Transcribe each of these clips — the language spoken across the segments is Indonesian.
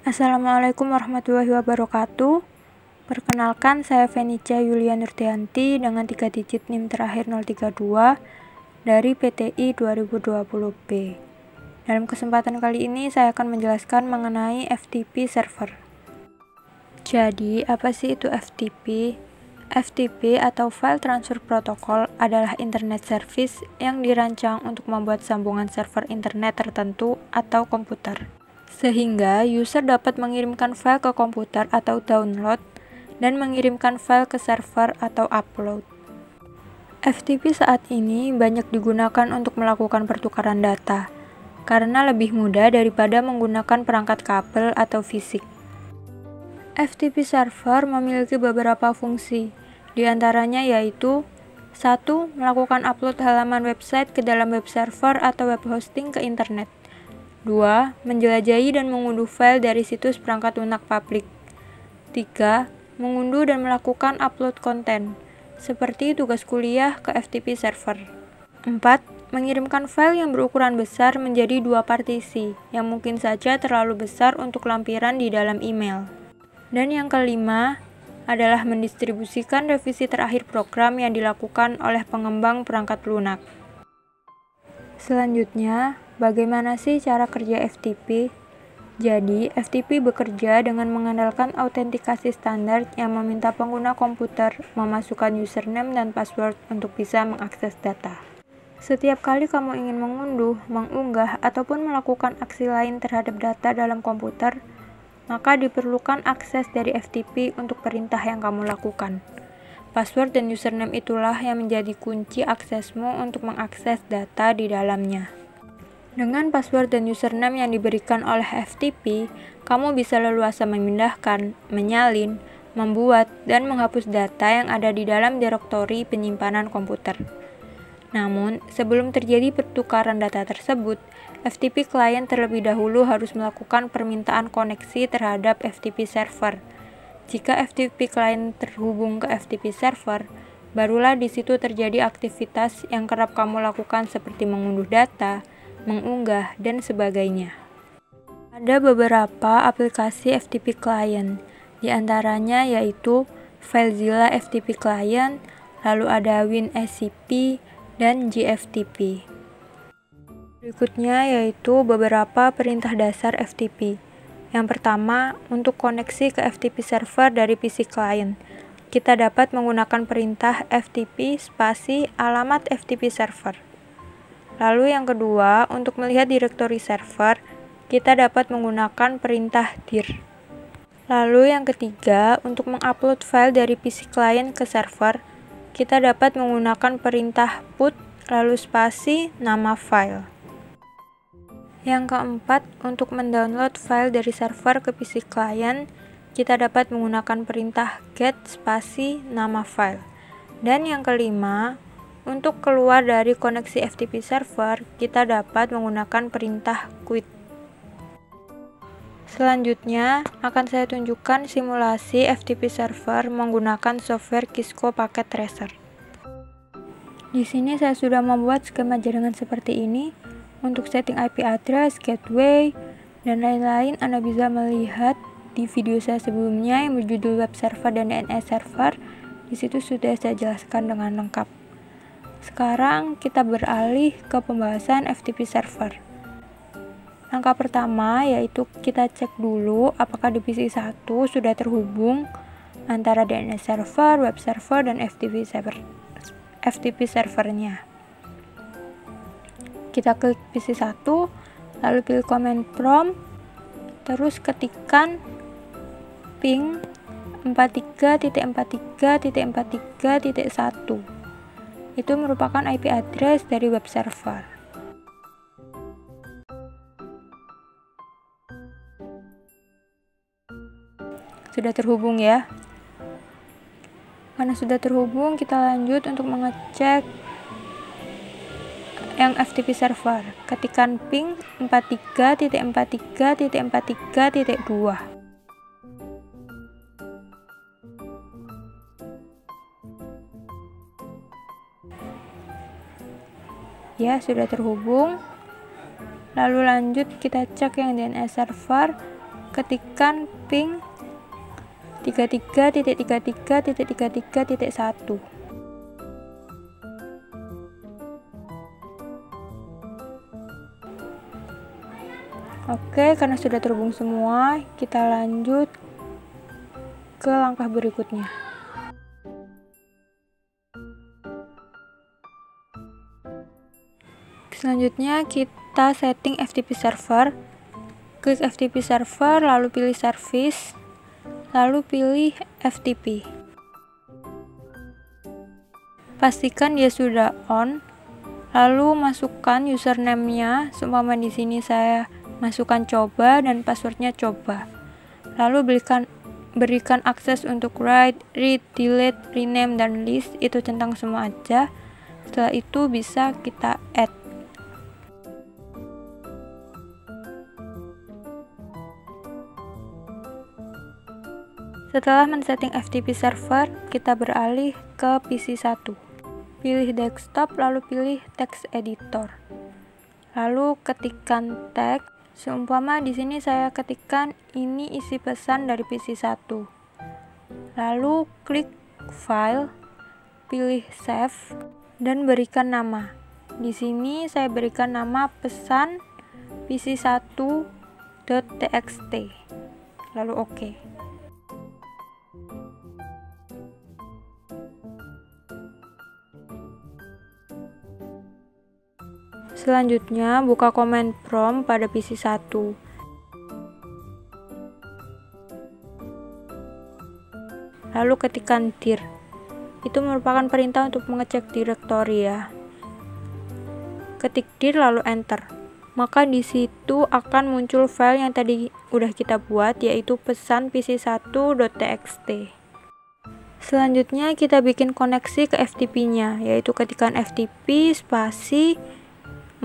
Assalamualaikum warahmatullahi wabarakatuh. Perkenalkan, saya Fenica Yulia Nurdianti dengan 3 digit NIM terakhir 032 dari PTI 2020B. Dalam kesempatan kali ini saya akan menjelaskan mengenai FTP server. Jadi, apa sih itu FTP? FTP atau File Transfer Protocol adalah internet service yang dirancang untuk membuat sambungan server internet tertentu atau komputer, sehingga user dapat mengirimkan file ke komputer atau download dan mengirimkan file ke server atau upload. FTP saat ini banyak digunakan untuk melakukan pertukaran data, karena lebih mudah daripada menggunakan perangkat kabel atau fisik. FTP server memiliki beberapa fungsi, di antaranya yaitu 1. Melakukan upload halaman website ke dalam web server atau web hosting ke internet. 2. Menjelajahi dan mengunduh file dari situs perangkat lunak publik. 3. Mengunduh dan melakukan upload konten, seperti tugas kuliah ke FTP server. 4. Mengirimkan file yang berukuran besar menjadi 2 partisi, yang mungkin saja terlalu besar untuk lampiran di dalam email. Dan yang kelima adalah mendistribusikan revisi terakhir program yang dilakukan oleh pengembang perangkat lunak. Selanjutnya, bagaimana sih cara kerja FTP? Jadi, FTP bekerja dengan mengandalkan autentikasi standar yang meminta pengguna komputer memasukkan username dan password untuk bisa mengakses data. Setiap kali kamu ingin mengunduh, mengunggah, ataupun melakukan aksi lain terhadap data dalam komputer, maka diperlukan akses dari FTP untuk perintah yang kamu lakukan. Password dan username itulah yang menjadi kunci aksesmu untuk mengakses data di dalamnya. Dengan password dan username yang diberikan oleh FTP, kamu bisa leluasa memindahkan, menyalin, membuat, dan menghapus data yang ada di dalam direktori penyimpanan komputer. Namun, sebelum terjadi pertukaran data tersebut, FTP client terlebih dahulu harus melakukan permintaan koneksi terhadap FTP server. Jika FTP client terhubung ke FTP server, barulah di situ terjadi aktivitas yang kerap kamu lakukan seperti mengunduh data, mengunggah, dan sebagainya. Ada beberapa aplikasi FTP client, di antaranya yaitu FileZilla FTP client, lalu ada WinSCP, dan GFTP. Berikutnya yaitu beberapa perintah dasar FTP. Yang pertama, untuk koneksi ke FTP server dari PC client, kita dapat menggunakan perintah FTP spasi alamat FTP server. Lalu yang kedua, untuk melihat direktori server, kita dapat menggunakan perintah dir. Lalu yang ketiga, untuk mengupload file dari PC client ke server, kita dapat menggunakan perintah put lalu spasi nama file. Yang keempat, untuk mendownload file dari server ke PC client, kita dapat menggunakan perintah get spasi nama file. Dan yang kelima, untuk keluar dari koneksi FTP server, kita dapat menggunakan perintah quit. Selanjutnya, akan saya tunjukkan simulasi FTP server menggunakan software Kisco Packet Tracer. Di sini saya sudah membuat skema jaringan seperti ini. Untuk setting IP address, gateway, dan lain-lain Anda bisa melihat di video saya sebelumnya yang berjudul web server dan DNS server. Di situ sudah saya jelaskan dengan lengkap. Sekarang kita beralih ke pembahasan FTP server. Langkah pertama yaitu kita cek dulu apakah di PC 1 sudah terhubung antara DNS server, web server, dan FTP servernya. Kita klik PC 1, lalu pilih command prompt, terus ketikkan ping 43.43.43.1. Itu merupakan IP address dari web server. Sudah terhubung ya. Karena sudah terhubung, kita lanjut untuk mengecek yang FTP server. Ketikkan ping 43.43.43.2. Ya, sudah terhubung. Lalu lanjut kita cek yang DNS server. ketikkan ping 33.33.33.1. Oke, karena sudah terhubung semua, kita lanjut ke langkah berikutnya. Selanjutnya kita setting FTP server. Klik FTP server, lalu pilih service, lalu pilih FTP. Pastikan dia sudah on, lalu masukkan username-nya. Seumpama di sini saya masukkan coba dan passwordnya coba. Lalu berikan akses untuk write, read, delete, rename, dan list. Itu centang semua aja. Setelah itu bisa kita add. Setelah men-setting FTP server, kita beralih ke PC 1. Pilih desktop, lalu pilih text editor. Lalu ketikkan tag. Seumpama di sini saya ketikkan ini isi pesan dari PC 1. Lalu klik file, pilih save, dan berikan nama. Di sini saya berikan nama pesan pc1.txt. Lalu oke. Selanjutnya, buka command prompt pada PC 1. Lalu ketikkan dir. Itu merupakan perintah untuk mengecek direktori ya. Ketik dir lalu enter. Maka di situ akan muncul file yang tadi udah kita buat, yaitu pesan pc1.txt. Selanjutnya kita bikin koneksi ke FTP-nya, yaitu ketikkan FTP spasi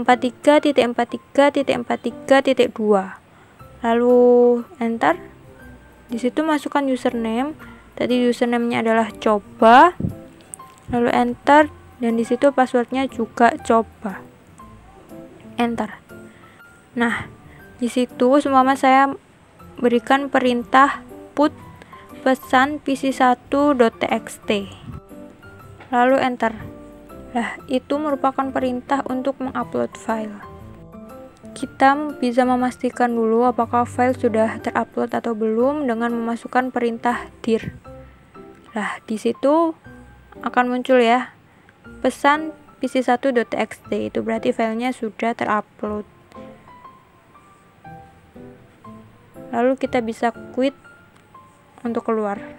43.43.43.2. Lalu enter. Di situ masukkan username. Tadi username-nya adalah coba. Lalu enter, dan di situ passwordnya juga coba. Enter. Nah, di situ seumpama saya berikan perintah put pesan pc1.txt. Lalu enter. Nah, itu merupakan perintah untuk mengupload file. Kita bisa memastikan dulu apakah file sudah terupload atau belum dengan memasukkan perintah dir. Nah, di situ akan muncul ya pesan pc1.txt. Itu berarti filenya sudah terupload. Lalu kita bisa quit untuk keluar.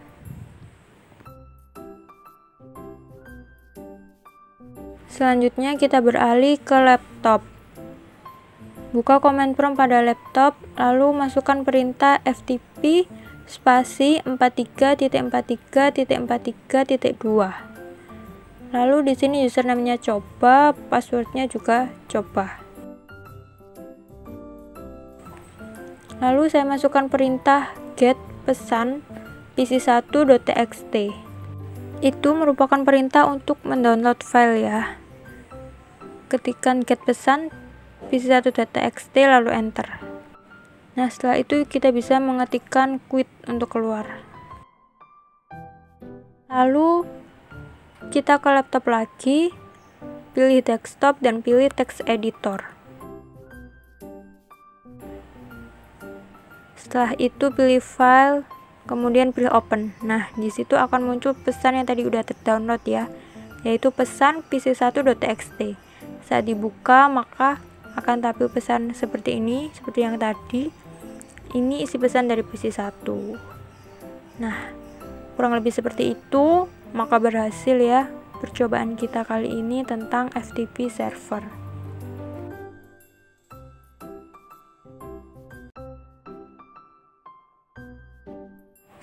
Selanjutnya kita beralih ke laptop. Buka command prompt pada laptop, lalu masukkan perintah ftp spasi 43.43.43.2. Lalu di sini username-nya coba, passwordnya juga coba. Lalu saya masukkan perintah get pesan pc1.txt. Itu merupakan perintah untuk mendownload file ya. Ketikkan get pesan pc1.txt lalu enter. Nah, setelah itu kita bisa mengetikkan quit untuk keluar. Lalu kita ke laptop lagi, pilih desktop dan pilih text editor. Setelah itu pilih file, kemudian pilih open. Nah, di situ akan muncul pesan yang tadi udah terdownload ya, yaitu pesan pc1.txt. Saat dibuka maka akan tampil pesan seperti ini, seperti yang tadi. Ini isi pesan dari PC1. Nah, kurang lebih seperti itu. Maka berhasil ya percobaan kita kali ini tentang FTP server.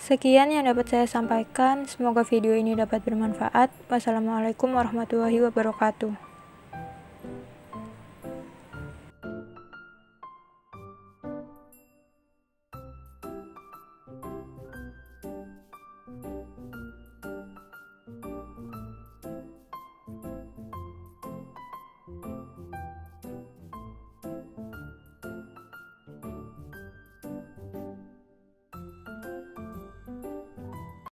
Sekian yang dapat saya sampaikan. Semoga video ini dapat bermanfaat. Wassalamualaikum warahmatullahi wabarakatuh.